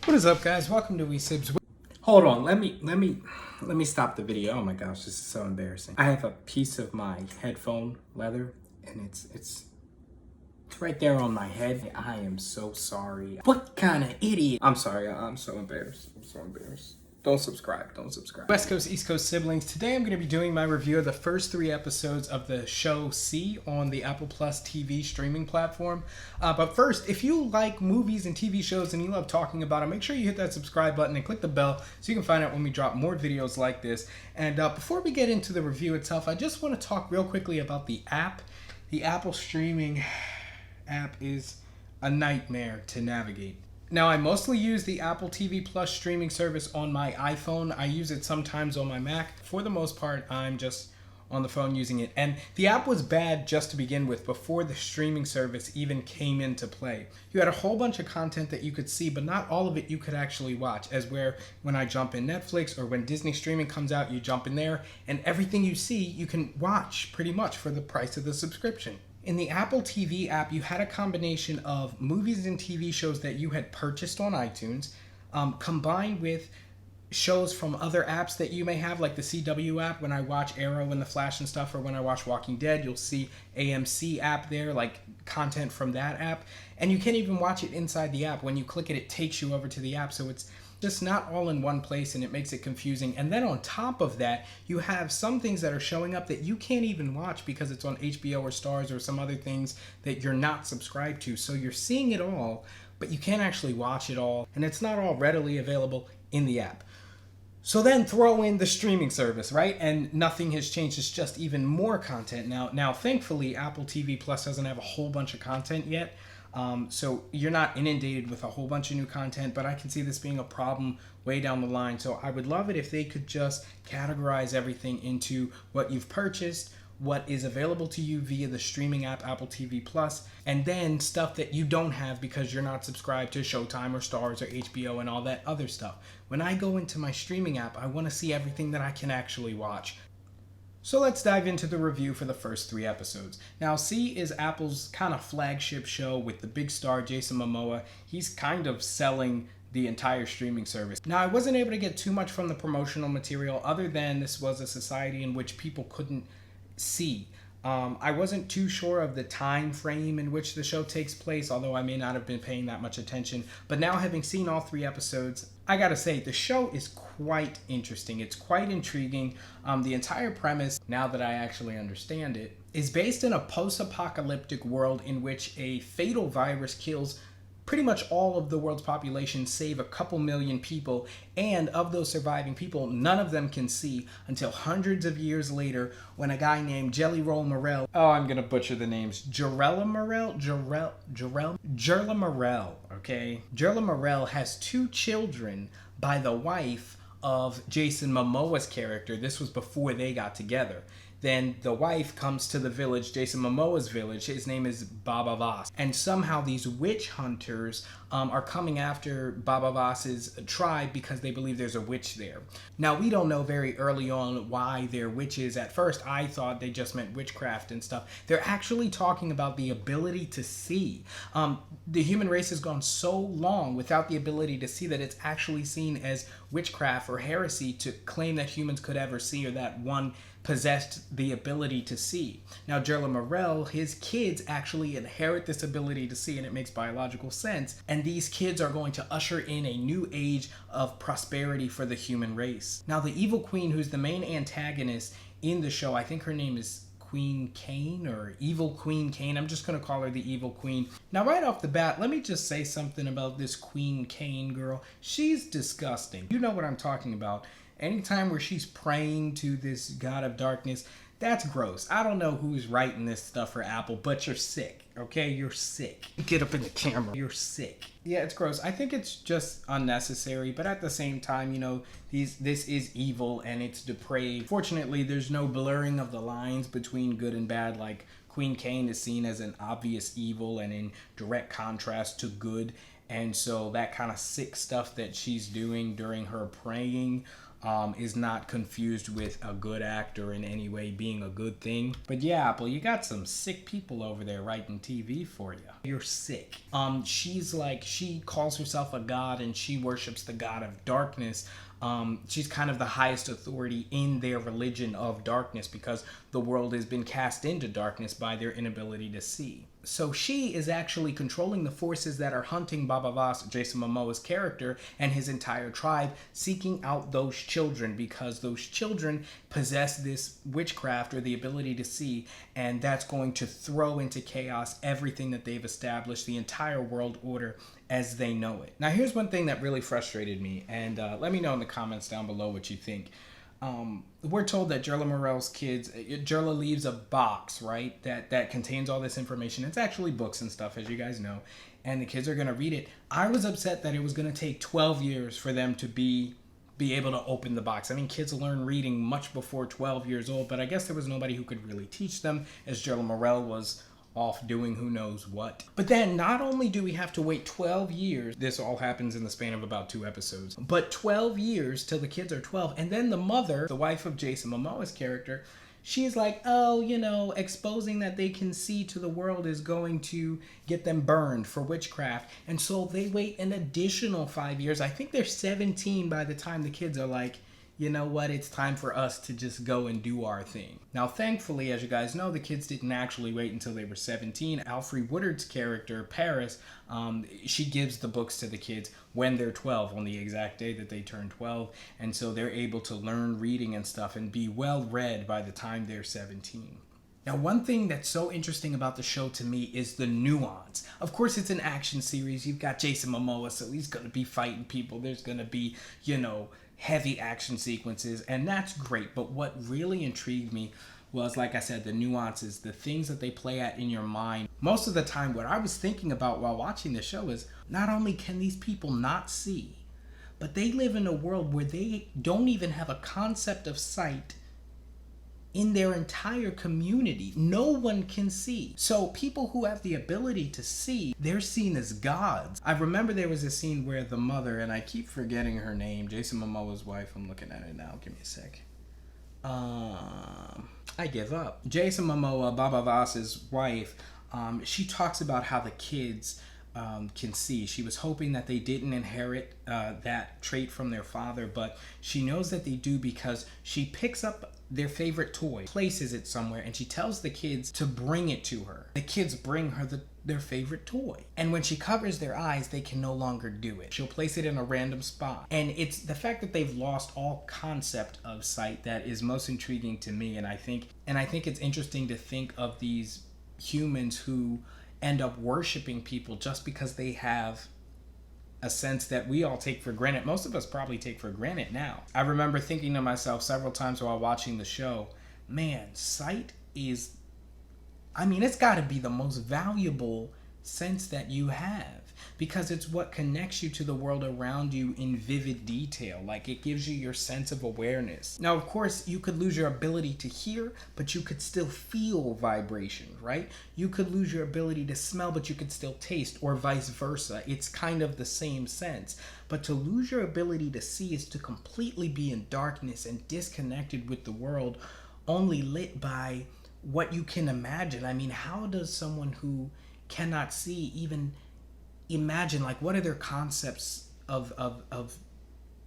What is up, guys? Welcome to SIBZ. Hold on, let me stop the video. Oh my gosh, this is so embarrassing. I have a piece of my headphone leather, and it's right there on my head. I am so sorry. What kind of idiot? I'm sorry. I'm so embarrassed. I'm so embarrassed. Don't subscribe. Don't subscribe. West Coast, East Coast siblings. Today I'm going to be doing my review of the first 3 episodes of the show C on the Apple Plus TV streaming platform. But first, if you like movies and TV shows and you love talking about them, make sure you hit that subscribe button and click the bell so you can find out when we drop more videos like this. And before we get into the review itself, I just want to talk real quickly about the app. The Apple streaming app is a nightmare to navigate. Now, I mostly use the Apple TV Plus streaming service on my iPhone. I use it sometimes on my Mac. For the most part, I'm just on the phone using it. And the app was bad just to begin with before the streaming service even came into play. You had a whole bunch of content that you could see, but not all of it you could actually watch. As where when I jump in Netflix or when Disney streaming comes out, you jump in there and everything you see, you can watch pretty much for the price of the subscription. In the Apple TV app, you had a combination of movies and TV shows that you had purchased on iTunes, combined with shows from other apps that you may have, like the CW app. When I watch Arrow and The Flash and stuff, or when I watch Walking Dead, you'll see AMC app there, like content from that app. And you can't even watch it inside the app. When you click it, it takes you over to the app. So it's just not all in one place, and it makes it confusing. And then on top of that, you have some things that are showing up that you can't even watch because it's on HBO or Stars or some other things that you're not subscribed to. So you're seeing it all, but you can't actually watch it all, and it's not all readily available in the app. So then throw in the streaming service, right? And nothing has changed. It's just even more content now. Now, thankfully, Apple TV Plus doesn't have a whole bunch of content yet. So you're not inundated with a whole bunch of new content, but I can see this being a problem way down the line. So I would love it if they could just categorize everything into what you've purchased, what is available to you via the streaming app Apple TV Plus, and then stuff that you don't have because you're not subscribed to Showtime or Stars or HBO and all that other stuff. When I go into my streaming app, I want to see everything that I can actually watch. So let's dive into the review for the first 3 episodes. Now, C is Apple's kind of flagship show with the big star Jason Momoa. He's kind of selling the entire streaming service. Now, I wasn't able to get too much from the promotional material other than this was a society in which people couldn't see. I wasn't too sure of the time frame in which the show takes place, although I may not have been paying that much attention. But now, having seen all 3 episodes, I gotta say, the show is quite interesting. It's quite intriguing. The entire premise, now that I actually understand it, is based in a post-apocalyptic world in which a fatal virus kills pretty much all of the world's population, save a couple million people, and of those surviving people, none of them can see until hundreds of years later when a guy named Jelly Roll Morel, oh, I'm gonna butcher the names, Jerella Morel, okay? Jerella Morel has 2 children by the wife of Jason Momoa's character. This was before they got together. Then the wife comes to the village, Jason Momoa's village. His name is Baba Voss. And somehow these witch hunters are coming after Baba Voss's tribe because they believe there's a witch there. Now, we don't know very early on why they're witches. At first, I thought they just meant witchcraft and stuff. They're actually talking about the ability to see. The human race has gone so long without the ability to see that it's actually seen as witchcraft or heresy to claim that humans could ever see, or that one possessed the ability to see. Now, Jerla Morel, his kids actually inherit this ability to see, and it makes biological sense. And these kids are going to usher in a new age of prosperity for the human race. Now, the evil queen, who's the main antagonist in the show, I think her name is Queen Kane, or Evil Queen Kane. I'm just going to call her the Evil Queen. Now, right off the bat, let me just say something about this Queen Kane girl. She's disgusting. You know what I'm talking about. Anytime where she's praying to this god of darkness, that's gross. I don't know who's writing this stuff for Apple, but you're sick, okay? You're sick. Get up in the camera. You're sick. Yeah, it's gross. I think it's just unnecessary, but at the same time, you know, this is evil and it's depraved. Fortunately, there's no blurring of the lines between good and bad. Like, Queen Kane is seen as an obvious evil and in direct contrast to good. And so that kind of sick stuff that she's doing during her praying, is not confused with a good actor in any way being a good thing. But yeah, Apple, you got some sick people over there writing TV for you. You're sick. She calls herself a god and she worships the god of darkness. She's kind of the highest authority in their religion of darkness because the world has been cast into darkness by their inability to see. So she is actually controlling the forces that are hunting Baba Voss, Jason Momoa's character, and his entire tribe, seeking out those children because those children possess this witchcraft or the ability to see, and that's going to throw into chaos everything that they've established, the entire world order as they know it. Now, here's one thing that really frustrated me, and let me know in the comments down below what you think. We're told that Jerla Morel's kids, Jerla leaves a box, right, that contains all this information. It's actually books and stuff, as you guys know, and the kids are going to read it. I was upset that it was going to take 12 years for them to be able to open the box. I mean, kids learn reading much before 12 years old, but I guess there was nobody who could really teach them, as Jerla Morel was off doing who knows what. But then not only do we have to wait 12 years, this all happens in the span of about 2 episodes, but 12 years till the kids are 12. And then the mother, the wife of Jason Momoa's character, she's like, oh, you know, exposing that they can see to the world is going to get them burned for witchcraft. And so they wait an additional 5 years. I think they're 17 by the time the kids are like, you know what, it's time for us to just go and do our thing. Now, thankfully, as you guys know, the kids didn't actually wait until they were 17. Alfre Woodard's character, Paris, she gives the books to the kids when they're 12, on the exact day that they turn 12. And so they're able to learn reading and stuff and be well read by the time they're 17. Now, one thing that's so interesting about the show to me is the nuance. Of course, it's an action series. You've got Jason Momoa, so he's going to be fighting people. There's going to be, you know, heavy action sequences, and that's great. But what really intrigued me was, like I said, the nuances, the things that they play at in your mind. Most of the time, what I was thinking about while watching the show is not only can these people not see, but they live in a world where they don't even have a concept of sight in their entire community. No one can see. So people who have the ability to see, they're seen as gods. I remember there was a scene where the mother, and I keep forgetting her name, Jason Momoa's wife, I'm looking at it now, give me a sec. I give up. Jason Momoa, Baba Voss's wife, she talks about how the kids can see. She was hoping that they didn't inherit that trait from their father, but she knows that they do because she picks up their favorite toy, places it somewhere, and she tells the kids to bring it to her. The kids bring her their favorite toy. And when she covers their eyes, they can no longer do it. She'll place it in a random spot. And it's the fact that they've lost all concept of sight that is most intriguing to me. And I think it's interesting to think of these humans who end up worshiping people just because they have a sense that we all take for granted. Most of us probably take for granted now. I remember thinking to myself several times while watching the show, man, sight is, I mean, it's got to be the most valuable sense that you have, because it's what connects you to the world around you in vivid detail. Like, it gives you your sense of awareness. Now, of course, you could lose your ability to hear, but you could still feel vibration, right? You could lose your ability to smell, but you could still taste, or vice versa. It's kind of the same sense. But to lose your ability to see is to completely be in darkness and disconnected with the world, only lit by what you can imagine. I mean, how does someone who cannot see even imagine, like, what are their concepts of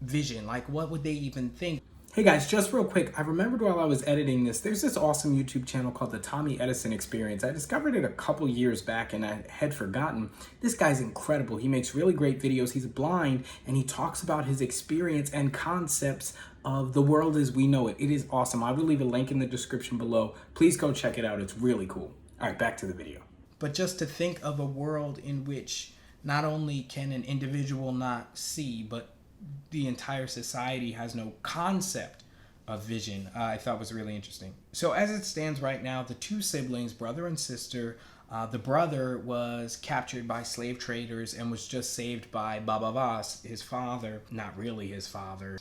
vision? Like, what would they even think? Hey guys, just real quick, I remembered while I was editing this, there's this awesome YouTube channel called the Tommy Edison Experience. I discovered it a couple years back and I had forgotten. This guy's incredible. He makes really great videos. He's blind and he talks about his experience and concepts of the world as we know it. It is awesome. I will leave a link in the description below. Please go check it out. It's really cool. All right, back to the video. But just to think of a world in which not only can an individual not see, but the entire society has no concept of vision, I thought was really interesting. So as it stands right now, the two siblings, brother and sister, the brother was captured by slave traders and was just saved by Baba Voss, his father, not really his father,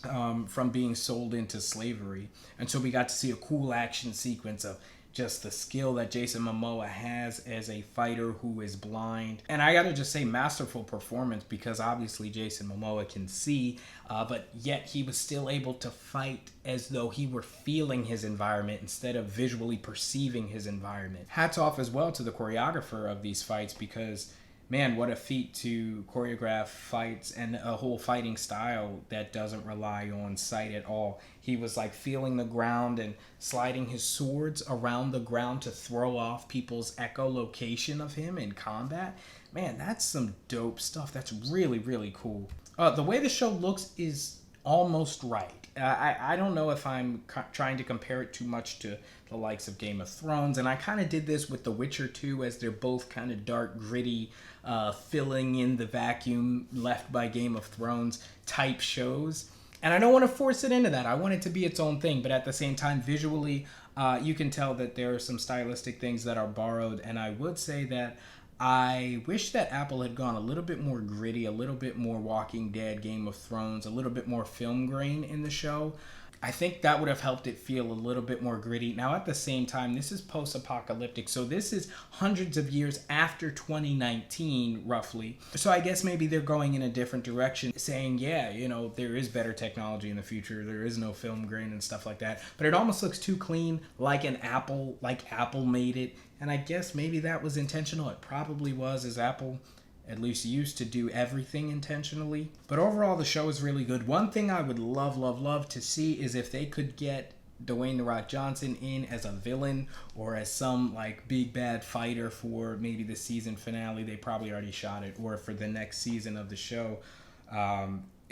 from being sold into slavery. And so we got to see a cool action sequence of just the skill that Jason Momoa has as a fighter who is blind. And I gotta just say, masterful performance, because obviously Jason Momoa can see, but yet he was still able to fight as though he were feeling his environment instead of visually perceiving his environment. Hats off as well to the choreographer of these fights, because man, what a feat to choreograph fights and a whole fighting style that doesn't rely on sight at all. He was like feeling the ground and sliding his swords around the ground to throw off people's echolocation of him in combat. Man, that's some dope stuff. That's really, really cool. The way the show looks is almost right. I don't know if I'm trying to compare it too much to the likes of Game of Thrones, and I kind of did this with The Witcher 2, as they're both kind of dark, gritty, filling in the vacuum left by Game of Thrones type shows. And I don't want to force it into that. I want it to be its own thing, but at the same time, visually, you can tell that there are some stylistic things that are borrowed, and I would say that I wish that Apple had gone a little bit more gritty, a little bit more Walking Dead, Game of Thrones, a little bit more film grain in the show. I think that would have helped it feel a little bit more gritty. Now, at the same time, this is post-apocalyptic, so this is hundreds of years after 2019, roughly. So I guess maybe they're going in a different direction, saying, yeah, you know, there is better technology in the future. There is no film grain and stuff like that. But it almost looks too clean, like Apple made it. And I guess maybe that was intentional. It probably was, as Apple at least used to do everything intentionally. But overall, the show is really good. One thing I would love to see is if they could get Dwayne "The Rock" Johnson in as a villain or as some like big bad fighter for maybe the season finale. They probably already shot it, or for the next season of the show.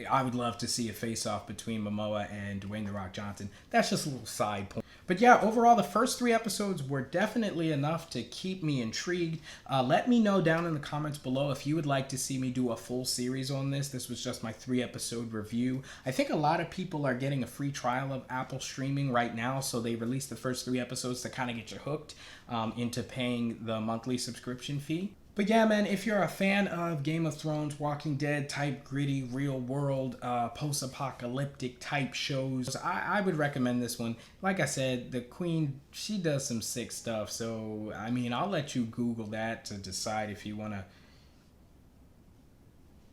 I would love to see a face-off between Momoa and Dwayne "The Rock" Johnson. That's just a little side point. But yeah, overall, the first 3 episodes were definitely enough to keep me intrigued. Let me know down in the comments below if you would like to see me do a full series on this. This was just my 3-episode review. I think a lot of people are getting a free trial of Apple streaming right now, so they released the first 3 episodes to kind of get you hooked into paying the monthly subscription fee. But yeah, man, if you're a fan of Game of Thrones, Walking Dead type gritty, real world, post-apocalyptic type shows, I would recommend this one. Like I said, the Queen, she does some sick stuff. So, I mean, I'll let you Google that to decide if you want to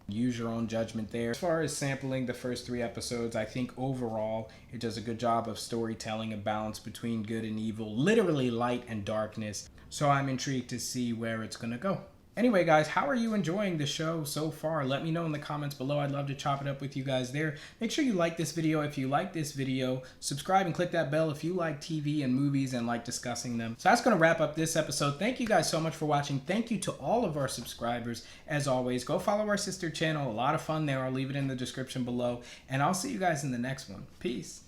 use your own judgment there. As far as sampling the first 3 episodes, I think overall it does a good job of storytelling, a balance between good and evil, literally light and darkness. So I'm intrigued to see where it's gonna go. Anyway, guys, how are you enjoying the show so far? Let me know in the comments below. I'd love to chop it up with you guys there. Make sure you like this video if you like this video. Subscribe and click that bell if you like TV and movies and like discussing them. So that's going to wrap up this episode. Thank you guys so much for watching. Thank you to all of our subscribers. As always, go follow our sister channel. A lot of fun there. I'll leave it in the description below. And I'll see you guys in the next one. Peace.